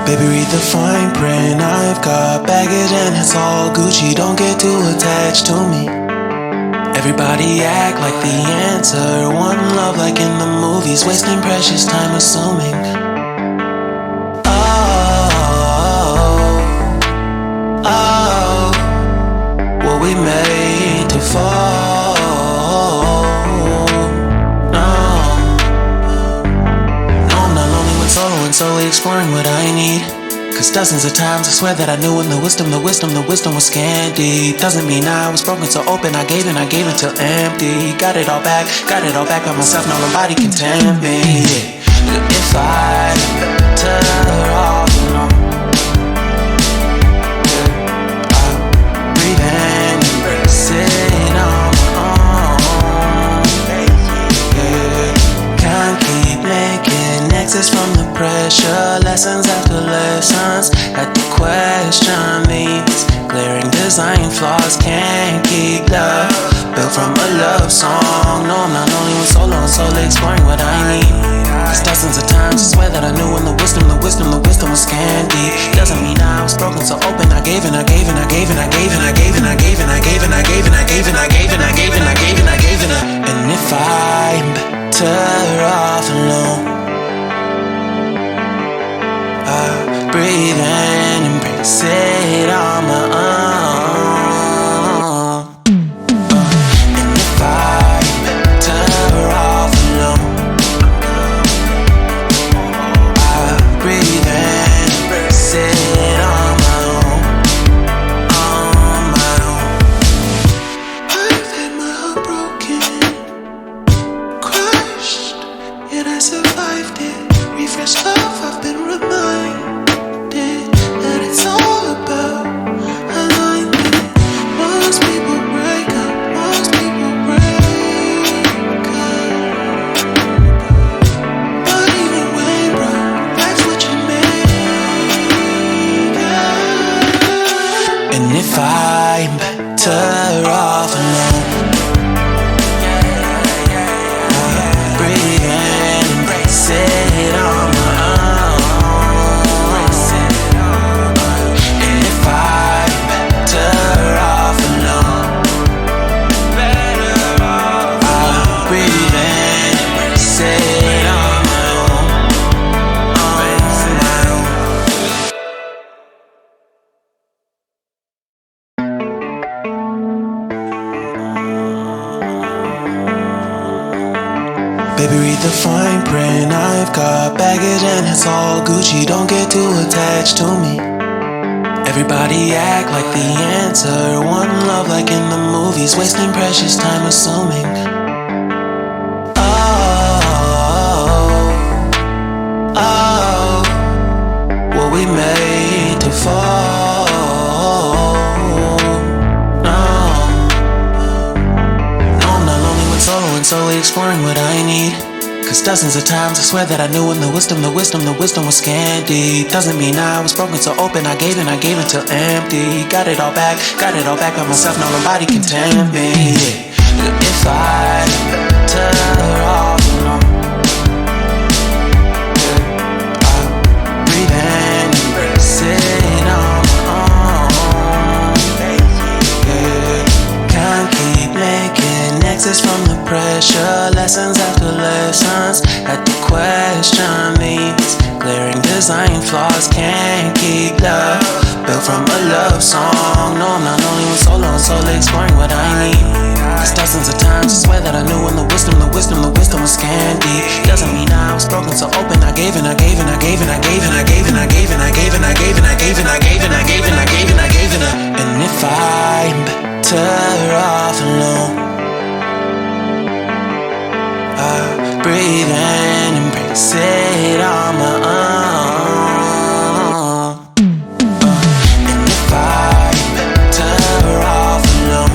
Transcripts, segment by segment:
Baby, read the fine print. I've got baggage and it's all Gucci. Don't get too attached to me. Everybody act like the answer. One love like in the movies. Wasting precious time assuming. Oh, were we made to fall? No, I'm not lonely when solo and solely exploring what I need. Cause dozens of times I swear that I knew when the wisdom was scanty. Doesn't mean I was broken so open, I gave until empty. Got it all back by myself, now nobody can tempt me. If I better off alone, breathe in, embrace it on my own. Can't keep making exits from the pressure. Lessons after lessons, had to question these glaring design flaws. Can't keep love built from a love song. No, I'm not only when solo and solely exploring what I need. Cause dozens of times I swear that I knew when the wisdom was scanty. Doesn't mean I was broken so open, I gave and I gave and I gave and I gave and I gave and I gave and I gave and I gave and I gave and I gave and I gave and I gave and I gave and I. And if I'm better off alone, breathe in, embrace it on my own. And if I'm better off alone, breathe in, embrace it on my own, on my own. I've had my heart broken, crushed, yet I survived it. Refreshed love, I've been reminded that it's all about alignment. Most people break up, most people break up. But even when broke, that's what you make up. And if I'm better off alone, breathe in, embrace it on my own. And if I'm better off alone, I'll breathe in, embrace it on my own, on my own. Baby, read the fine print. I've got baggage and it's all Gucci. Don't get too attached to me. Everybody act like the answer. One love like in the movies. Wasting precious time assuming. Oh, were we made to fall? No, I'm not lonely when solo and solely exploring what I need. Cause dozens of times I swear that I knew when the wisdom was scanty. Doesn't mean I was broken so open, I gave until empty. Got it all back by myself, now nobody can tempt me. If I better off alone, breathe in, embrace it on my own. Can't keep making exits from the pressure. Lessons after lessons, had to question these glaring design flaws. Can't keep love built from a love song. No, I'm not only when solo and solely exploring what I need. Cause dozens of times I swear that I knew when the wisdom was scanty. Doesn't mean I was broken so open, I gave and I gave and I gave and I gave and I gave and I gave and I gave and I gave and I gave and I gave and I gave and I gave and I gave and I. And if I'm better off alone, breathe in, embrace it on my own. And if I'm better off alone,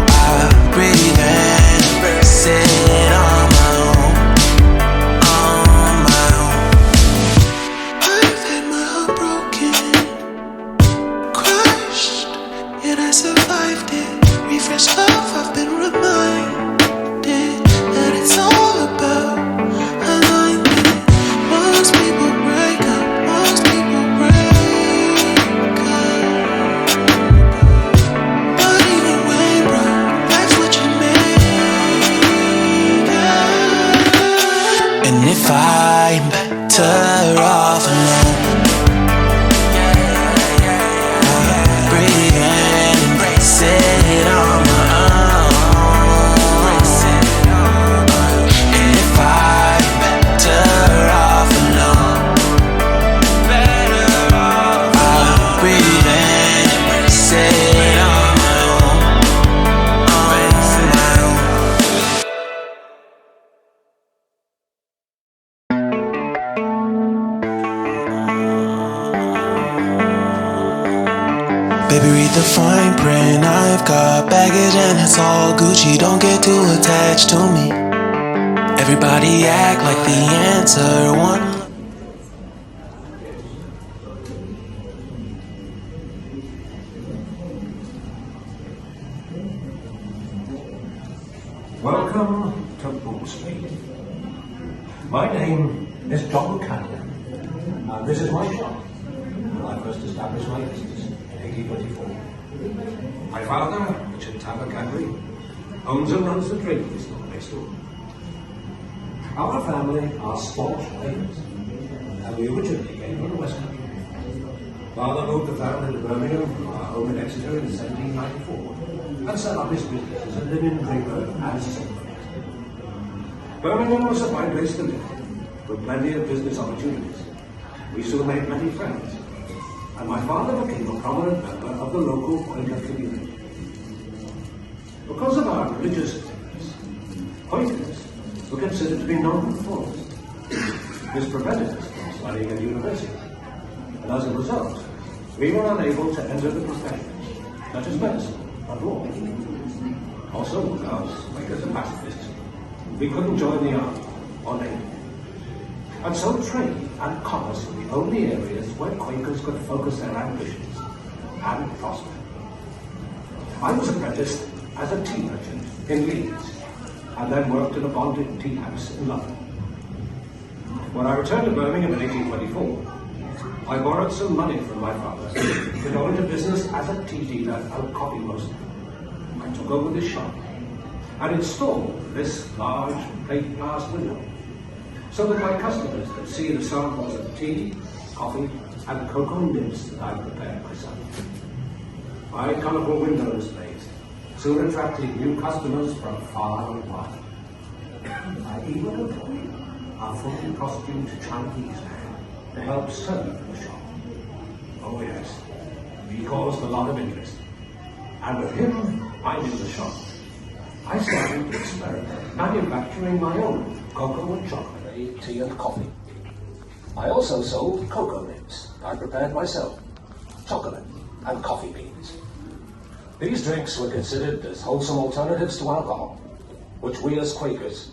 I'll breathe in, embrace it on my own, on my own. I've had my heart broken, crushed, yet I survived it. Refreshed love, I've been reminded that it's all about Baby, read the fine print. I've got baggage and it's all Gucci. Don't get too attached to me. Everybody act like the answer. One. Welcome to Brook Street. My name is John Cadbury, and this is my shop, when I first established my business in 1824. My father, Richard Cadbury, owns and runs the drapery store next door. Our family are staunch ravens, and we originally came from the West Country. Father moved the family to Birmingham from our home in Exeter in 1794 and set up his business as a linen draper and silver. Birmingham was a fine place to live, with plenty of business opportunities. We soon made many friends, and my father became a prominent member of the local Quaker community. Because of our religious beliefs, Quakers were considered to be non-conformists. This prevented us from studying at university, and as a result, we were unable to enter the professions, such as medicine and law. Also, because Quakers are pacifists, we couldn't join the army or navy. And so trade and commerce were the only areas where Quakers could focus their ambitions and prosper. I was apprenticed as a tea merchant in Leeds, and then worked in a bonded tea house in London. When I returned to Birmingham in 1824, I borrowed some money from my father to go into business as a tea dealer and coffee roaster. I took over this shop and installed this large plate glass window so that my customers could see the samples of tea, coffee, and cocoa nibs that I prepared myself. My colourful window displays soon attracted new customers from far and wide. I even employed a fully costumed Chinese man to help serve the shop. Oh yes, he caused a lot of interest. And with him minding the shop, I started to experiment manufacturing my own cocoa and chocolate, tea and coffee. I also sold cocoa nibs I prepared myself, chocolate and coffee beans. These drinks were considered as wholesome alternatives to alcohol, which we as Quakers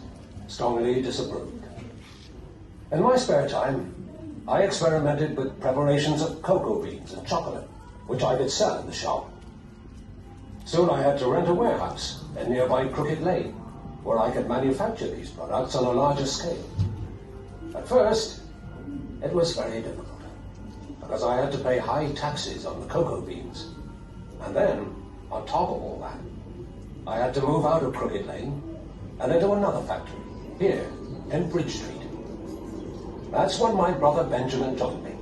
strongly disapproved. In my spare time, I experimented with preparations of cocoa beans and chocolate, which I could sell in the shop. Soon I had to rent a warehouse in nearby Crooked Lane, where I could manufacture these products on a larger scale. At first, it was very difficult, because I had to pay high taxes on the cocoa beans. And then, on top of all that, I had to move out of Crooked Lane and into another factory, here in Bridge Street. That's when my brother Benjamin joined me,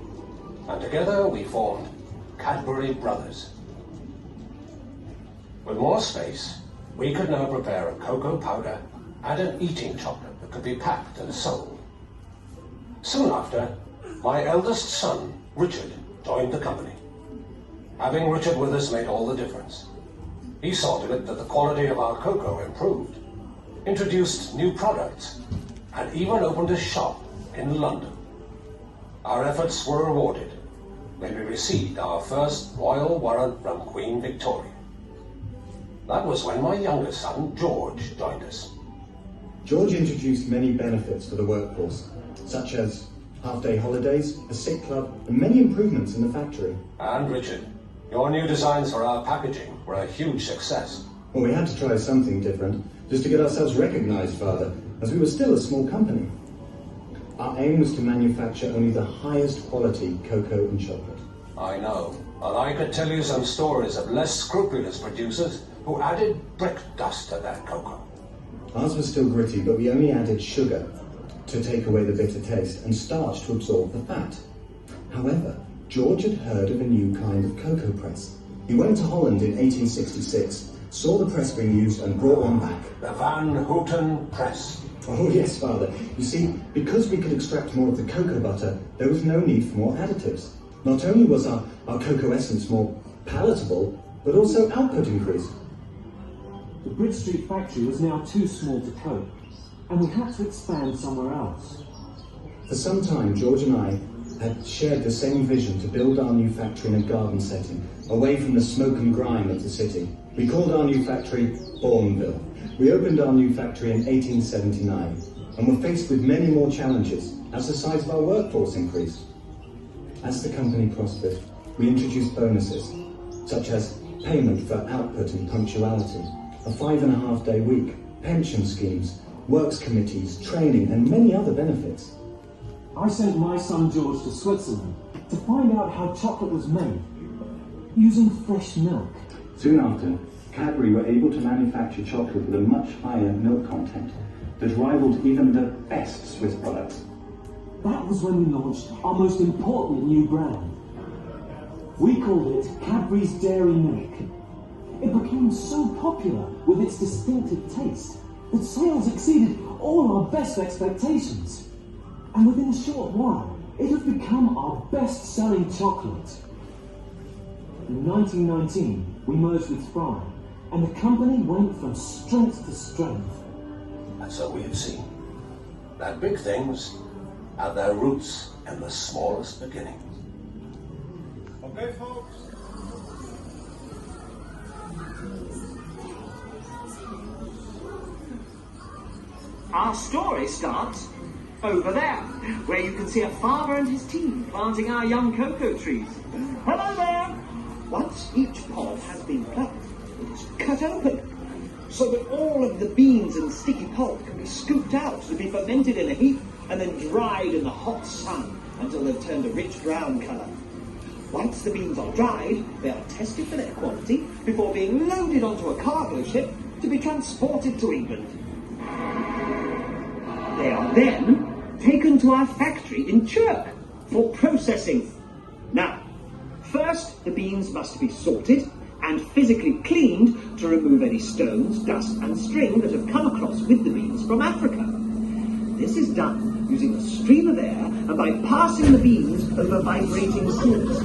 and together we formed Cadbury Brothers. With more space, we could now prepare a cocoa powder and an eating chocolate that could be packed and sold. Soon after, my eldest son, Richard, joined the company. Having Richard with us made all the difference. He saw to it that the quality of our cocoa improved, introduced new products, and even opened a shop in London. Our efforts were rewarded when we received our first royal warrant from Queen Victoria. That was when my youngest son, George, joined us. George introduced many benefits for the workforce, such as half-day holidays, a sick club, and many improvements in the factory. And Richard, your new designs for our packaging were a huge success. Well, we had to try something different, just to get ourselves recognized, Father, as we were still a small company. Our aim was to manufacture only the highest quality cocoa and chocolate. I know, and I could tell you some stories of less scrupulous producers who added brick dust to their cocoa. Ours was still gritty, but we only added sugar to take away the bitter taste and starch to absorb the fat. However, George had heard of a new kind of cocoa press. He went to Holland in 1866, saw the press being used and brought one back. The Van Houten Press. Oh yes, Father. You see, because we could extract more of the cocoa butter, there was no need for more additives. Not only was our cocoa essence more palatable, but also output increased. The Bridge Street factory was now too small to cope, and we had to expand somewhere else. For some time, George and I had shared the same vision to build our new factory in a garden setting, away from the smoke and grime of the city. We called our new factory Bourneville. We opened our new factory in 1879 and were faced with many more challenges as the size of our workforce increased. As the company prospered, we introduced bonuses, such as payment for output and punctuality, a 5.5-day week, pension schemes, works committees, training, and many other benefits. I sent my son George to Switzerland to find out how chocolate was made, using fresh milk. Soon after, Cadbury were able to manufacture chocolate with a much higher milk content that rivaled even the best Swiss products. That was when we launched our most important new brand. We called it Cadbury's Dairy Milk. It became so popular with its distinctive taste that sales exceeded all our best expectations. And within a short while, it had become our best-selling chocolate. In 1919, we merged with Fry, and the company went from strength to strength. And so we have seen that big things have their roots in the smallest beginnings. Okay, folks. Our story starts over there, where you can see a farmer and his team planting our young cocoa trees. Hello there! Once each pod has been plucked, it is cut open, so that all of the beans and sticky pulp can be scooped out to be fermented in a heap and then dried in the hot sun until they've turned a rich brown colour. Once the beans are dried, they are tested for their quality before being loaded onto a cargo ship to be transported to England. They are then taken to our factory in Chirk for processing. Now, first the beans must be sorted and physically cleaned to remove any stones, dust and string that have come across with the beans from Africa. This is done using a stream of air and by passing the beans over vibrating sieves.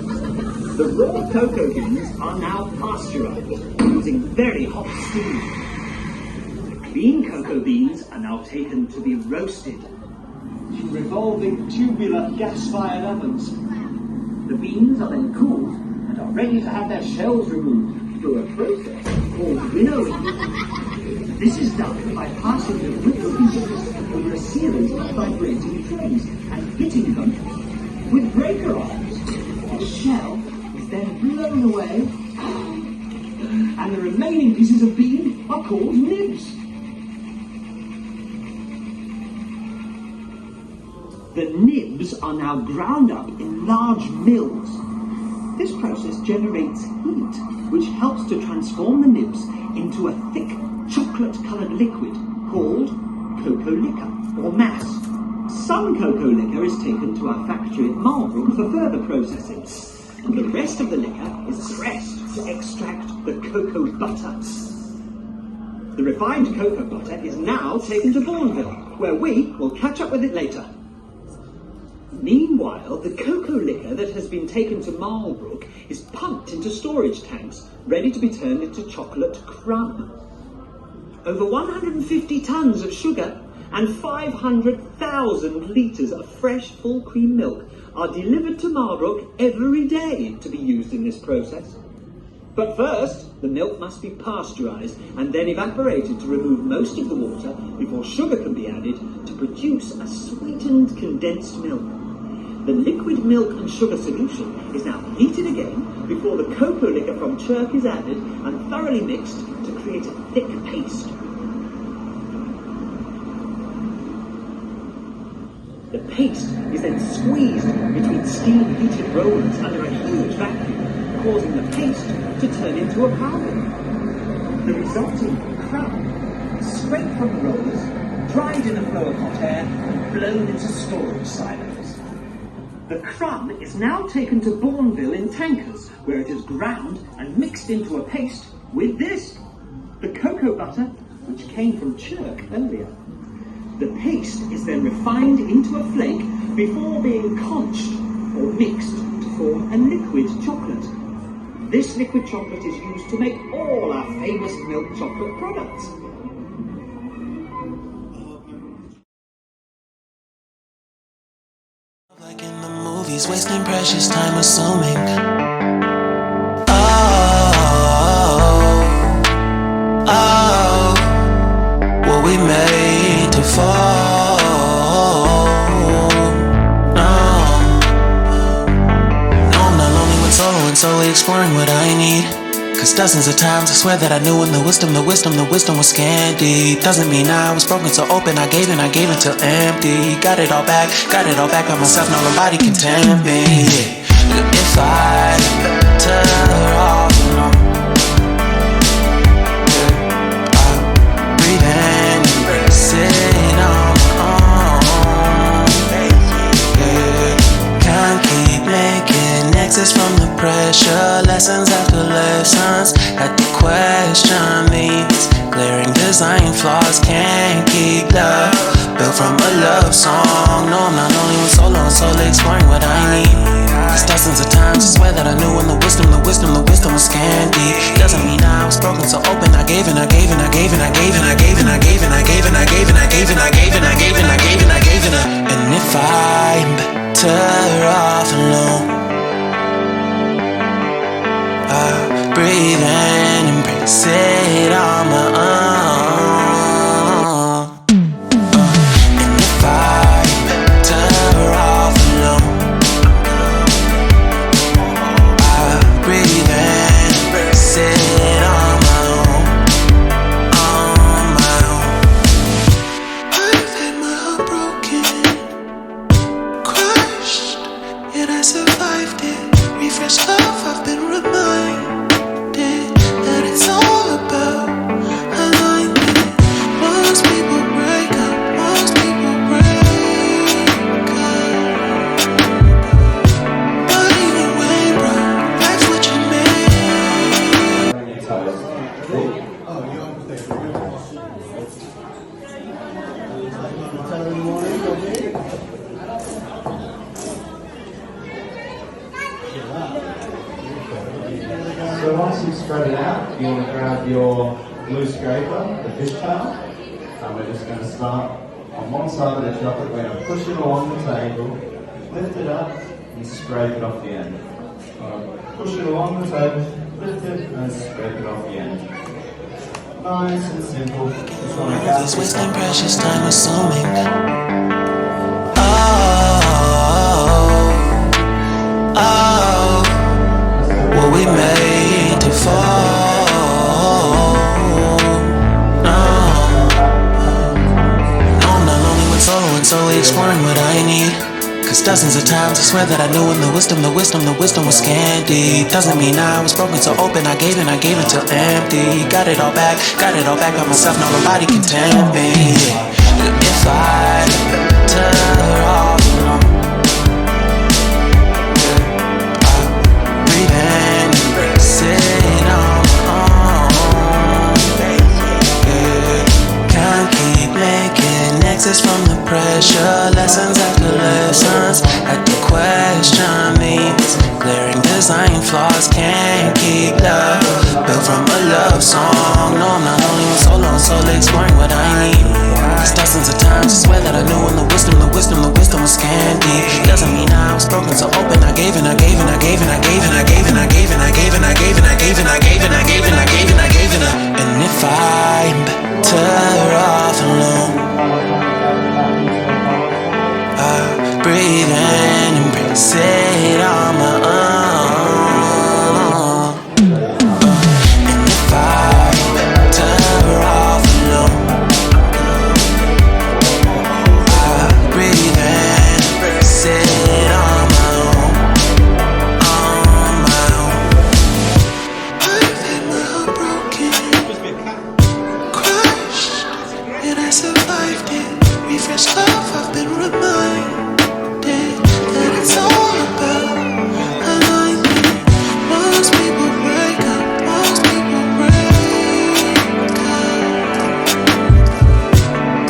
The raw cocoa beans are now pasteurized using very hot steam. Clean cocoa beans are now taken to be roasted in revolving tubular gas-fired ovens. The beans are then cooled and are ready to have their shells removed through a process called winnowing. This is done by passing the cocoa beans over a series of vibrating trays and hitting them with breaker irons. The shell is then blown away and the remaining pieces of bean are called nibs. The nibs are now ground up in large mills. This process generates heat, which helps to transform the nibs into a thick chocolate-coloured liquid called cocoa liquor or mass. Some cocoa liquor is taken to our factory at Marlborough for further processing. And the rest of the liquor is pressed to extract the cocoa butter. The refined cocoa butter is now taken to Bourneville, where we will catch up with it later. Meanwhile, the cocoa liquor that has been taken to Marlborough is pumped into storage tanks, ready to be turned into chocolate crumb. Over 150 tons of sugar and 500,000 litres of fresh full cream milk are delivered to Marlborough every day to be used in this process. But first, the milk must be pasteurised and then evaporated to remove most of the water before sugar can be added to produce a sweetened condensed milk. The liquid milk and sugar solution is now heated again before the cocoa liquor from Chirk is added and thoroughly mixed to create a thick paste. The paste is then squeezed between steam-heated rollers under a huge vacuum, causing the paste to turn into a powder. The resulting crumb is scraped from the rollers, dried in a flow of hot air, and blown into storage silos. The crumb is now taken to Bourneville in tankers, where it is ground and mixed into a paste with this, the cocoa butter, which came from Chirk earlier. The paste is then refined into a flake before being conched or mixed to form a liquid chocolate. This liquid chocolate is used to make all our famous milk chocolate products. Like in the movie He's wasting precious time assuming. Were we made to fall? No, I'm not lonely when solo and solely exploring what I need. Cause dozens of times I swear that I knew when the wisdom was scanty. Doesn't mean I was broken so open, I gave until empty. Got it all back by myself, now nobody can tempt me. If I better off alone, breathe in, embrace it on my own. Can't keep making exits from the pressure. Lessons after lessons at the question these glaring design flaws can't keep love built from a love song. No, I'm not only when solo and solely exploring what I need. Cause dozens of times I swear that I knew when the wisdom was scanty. Doesn't mean I was broken so open, I gave and I gave and I gave and I gave and I gave and I gave and I gave and I gave and I gave and I gave and I gave and I gave and I gave and I. And if I'm better off alone, breathe in, embrace it on my own. And if I'm better off alone, breathe in, embrace it on my own, on my own. I've had my heart broken, crushed, yet I survived it. Refreshed love, I've been reminded that it's all about alignment. Most people break up, most people break up. But either way, bro, that's what you So once you've spread it out, you want to grab your blue scraper, the fish tail, and we're just going to start on one side of the chocolate. We're going to push it along the table, lift it up, and scrape it off the end. Push it along the table, lift it, and scrape it off the end. Nice and simple. Just want to He's wasting precious time assuming. Were we made to fall? No, I'm not lonely when solo and solely exploring what I need. Cause dozens of times I swear that I knew when the wisdom was scanty. Doesn't mean I was broken so open, I gave until empty. Got it all back by myself, now nobody can tempt me. If I better off alone, breathe in, embrace it on my own. Can't keep making exits from the pressure. Lessons after lessons at the question these glaring design flaws can't keep love built from a love song. No, I'm not only when solo and solely exploring what I need. Cause dozens of times I swear that I knew when the wisdom was scanty. Doesn't mean I was broken so open, I gave and I gave and I gave and I gave and I gave and I gave and I gave and I gave and I gave and I gave and I gave and I gave and I gave and I. And if I'm better off alone, breathe in, embrace it on my own. And if I'm better off alone, breathe in, embrace it on my own, on my own. I've had my heart broken, crushed, yet I survived it. Refreshed love, I've been reminded that it's all about alignment. Most people break up, most people break up.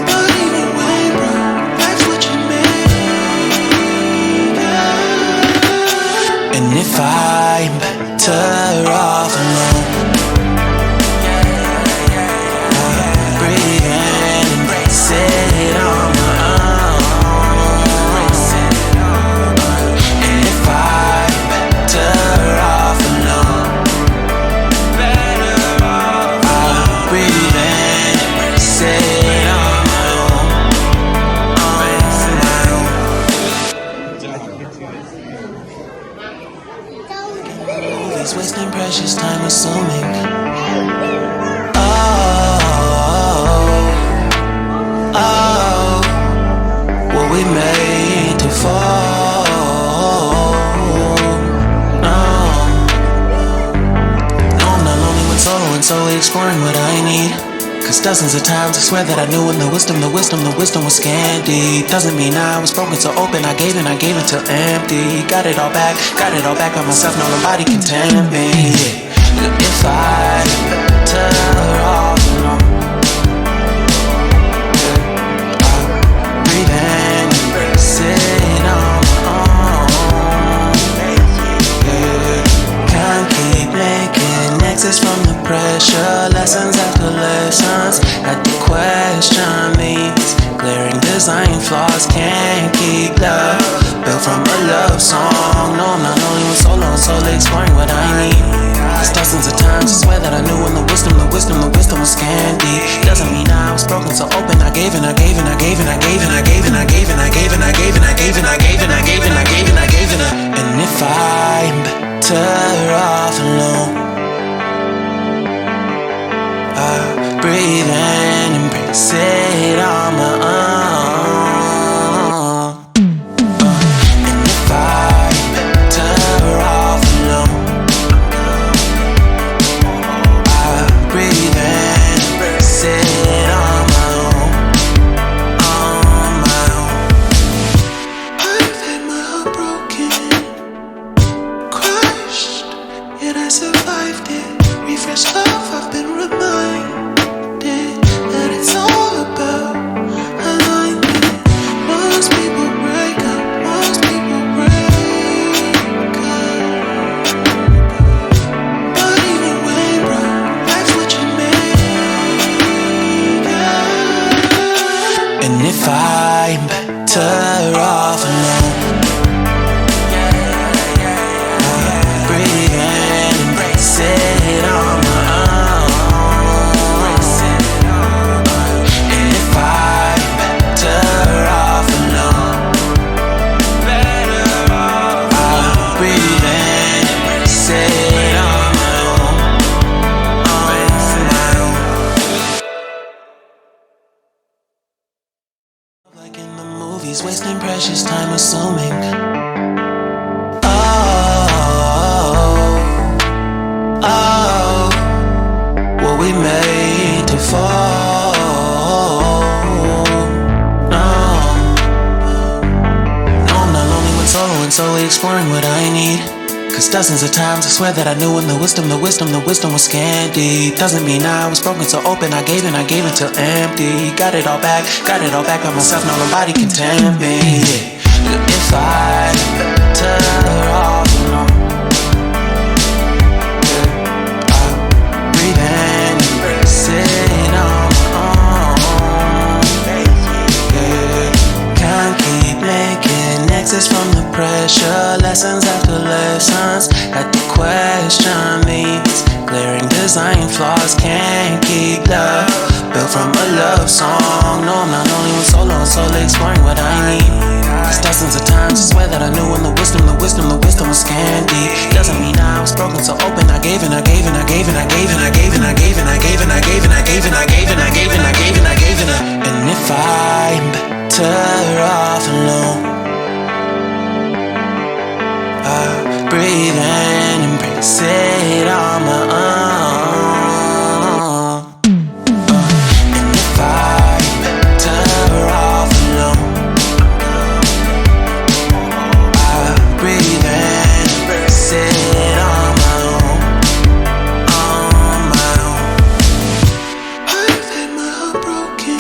But either way, bro, that's what you made up. And if I'm better off alone, breathe in, embrace it on my own. exploring what I need. Cause dozens of times I swear that I knew when the wisdom was scanty. Doesn't mean I was broken so open, I gave it till empty. Got it all back by myself, no nobody can tempt me. If I better off alone, I'll breathe and embrace it on my own. Can't keep making exits from the pressure. Lessons after lessons, had to question these glaring design flaws. Can't keep love built from a love song. No, I'm not only with solo, solely exploring what I need. Cause dozens of times I swear that I knew when the wisdom was scanty. Doesn't mean I was broken so open, I gave it. And if I'm better off alone, I breathe and embrace it on my own. And if I'm better off alone, I breathe and embrace it on my own. On my own. I've had my heart broken, crushed, yet I survived it. Refresh love, I've been reminded that it's all about alignment. Most people break up, but even when broke, life's what you make it. And if I'm better off alone, breathe and embrace it on my own. And if I'm better off alone, I'll breathe and embrace it on my own. Like in the movies, wasting precious time assuming. What we made to fall. No, I'm not lonely when solo and solely exploring what I need. Cause dozens of times I swear that I knew when the wisdom was scanty. Doesn't mean I was broken so open, I gave it till empty. Got it all back by myself, no nobody can tempt me. If I better off alone, breathe and embrace it on my own. Can't keep making exits from the pressure. Lessons after lessons, had to question these glaring design flaws. Can't keep love built from a love song. No, I'm not only with solo, solely exploring what I need. Cause dozens of times I swear that I knew when the wisdom was scanty. Doesn't mean I was broken so open, I gave it. And if I'm better off alone, I breathe and embrace it on my own. And if I'm better off alone, I breathe and embrace it on my own. On my own. I've had my heart broken,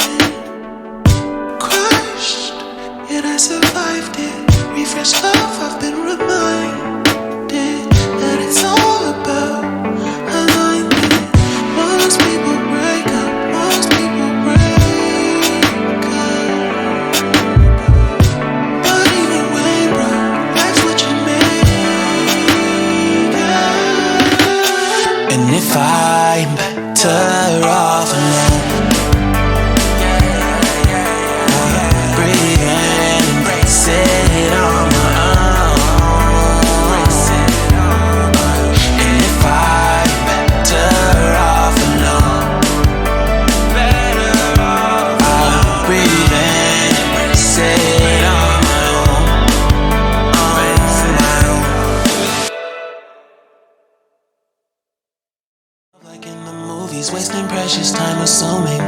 precious time assuming.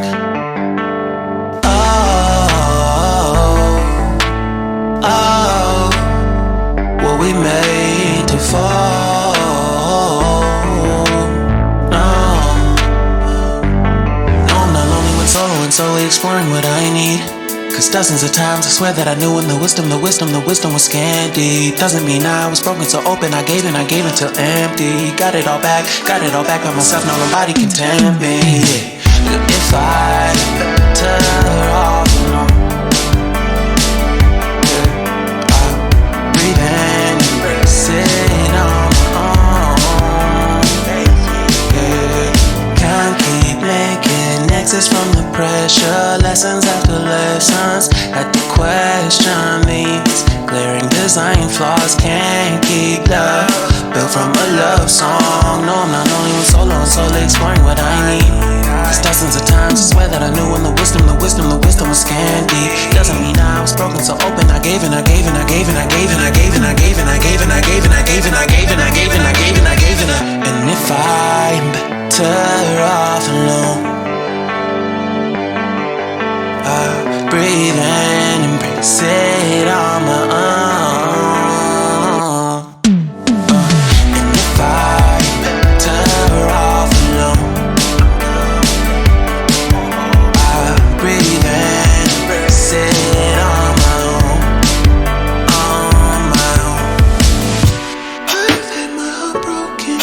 Oh, were we made to fall? No, I'm not lonely when solo and solely exploring what I need. Cause dozens of times I swear that I knew when the wisdom was scanty. Doesn't mean I was broken, so open, I gave until empty. Got it all back by myself, now nobody can tempt me. If I turn off alone, breathe in, embrace it on my own. Can't keep making exits from the pressure. Lessons after lessons, had to question these glaring design flaws. Can't keep love built from a love song. No, I'm not only with solo and solely exploring what I need. Cause dozens of times I swear that I knew when the wisdom was scanty. Doesn't mean I was broken, so open, I gave. And if I'm better off alone, breathe in, embrace it on my own. And if I'm better off alone, breathe in, embrace it on my own, on my own. I've had my heart broken,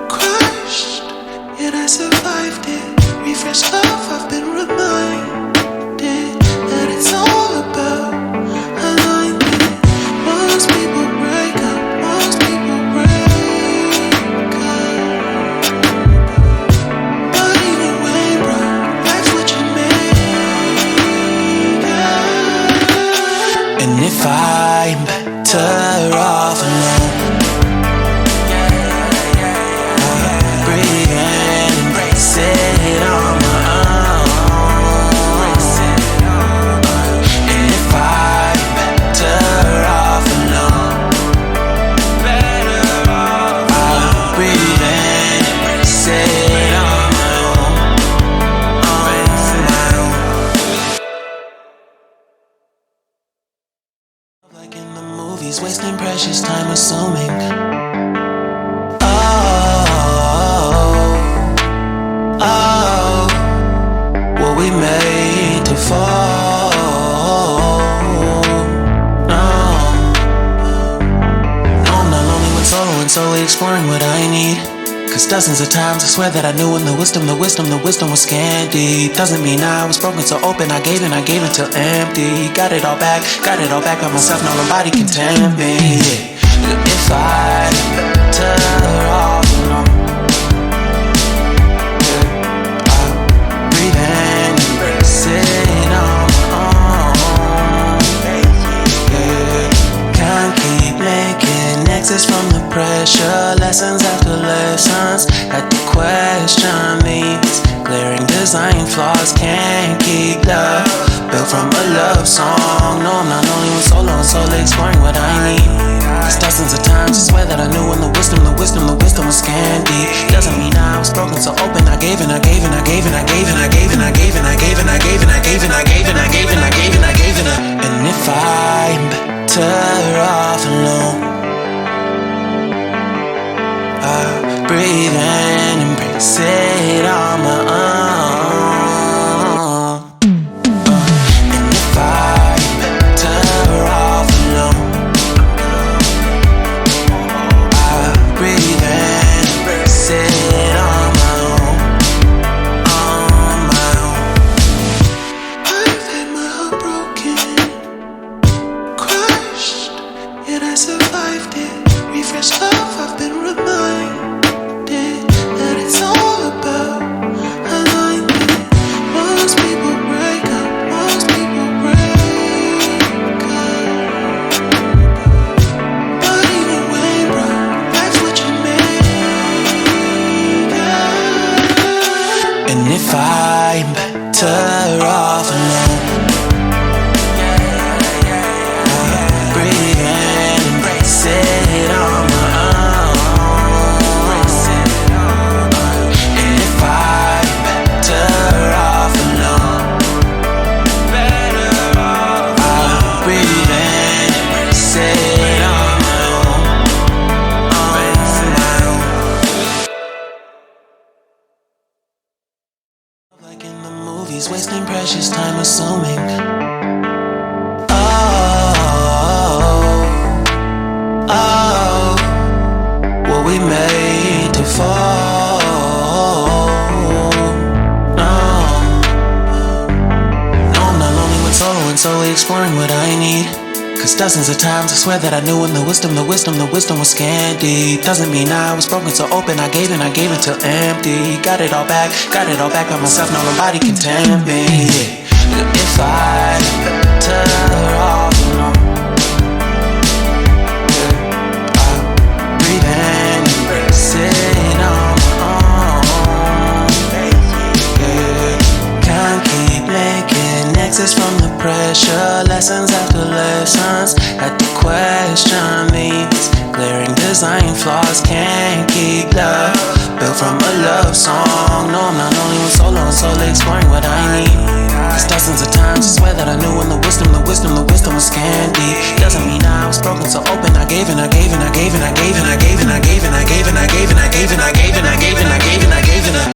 crushed, yet I survived it. Refresh love, I've been reminded that it's all about alignment. Most people break up, but even when broke, that's what you make up. And if I'm better off alone, breathe in, embrace it on my own. And if I'm better off alone, breathe in, embrace it on my own, Like in the movies, wasting precious time assuming. Oh, were we made to fall? No, I'm not lonely when solo and solely exploring what I need. Cause dozens of times I swear that I knew when the wisdom was scanty. Doesn't mean I was broken, so open, I gave until empty. Got it all back by myself, now nobody can tempt me. If I better off alone, breathe in, embrace it on my own. Can't keep making exits from the pressure. Lessons after lessons, had to question these glaring design flaws. Can't keep love built from a love song. No, I'm not only with solo and solely exploring what I need. Cause dozens of times I swear that I knew when the wisdom was scanty. Doesn't mean I was broken, so open, I gave. And if I'm better off alone, breathe in, embrace it on my own. And if I'm better off alone, breathe in, embrace it on my own, on my own. I've had my heart broken, crushed, yet I survived it. Refresh love, I've been reminded that it's all about alignment. Most people break up, but even when broke, that's what you make up. And if I'm better off alone, breathe in, embrace it on my own. And if I He's wasting precious time assuming. Oh, were we made to fall? No, I'm not lonely with solo and solely exploring what I need. Cause dozens of times I swear that I knew when the wisdom was scanty. Doesn't mean I was broken so open, I gave it till empty. Got it all back by myself, now nobody can tempt me. If I better off alone, breathe and embrace it on my own. Can't keep making exits from the pressure. Lessons after lessons had to question these glaring design flaws. Can't keep love built from a love song. No, I'm not only with solo and solely exploring what I need. Cause dozens of times I swear that I knew when the wisdom was candy. Doesn't mean I was broken so open, I gave it.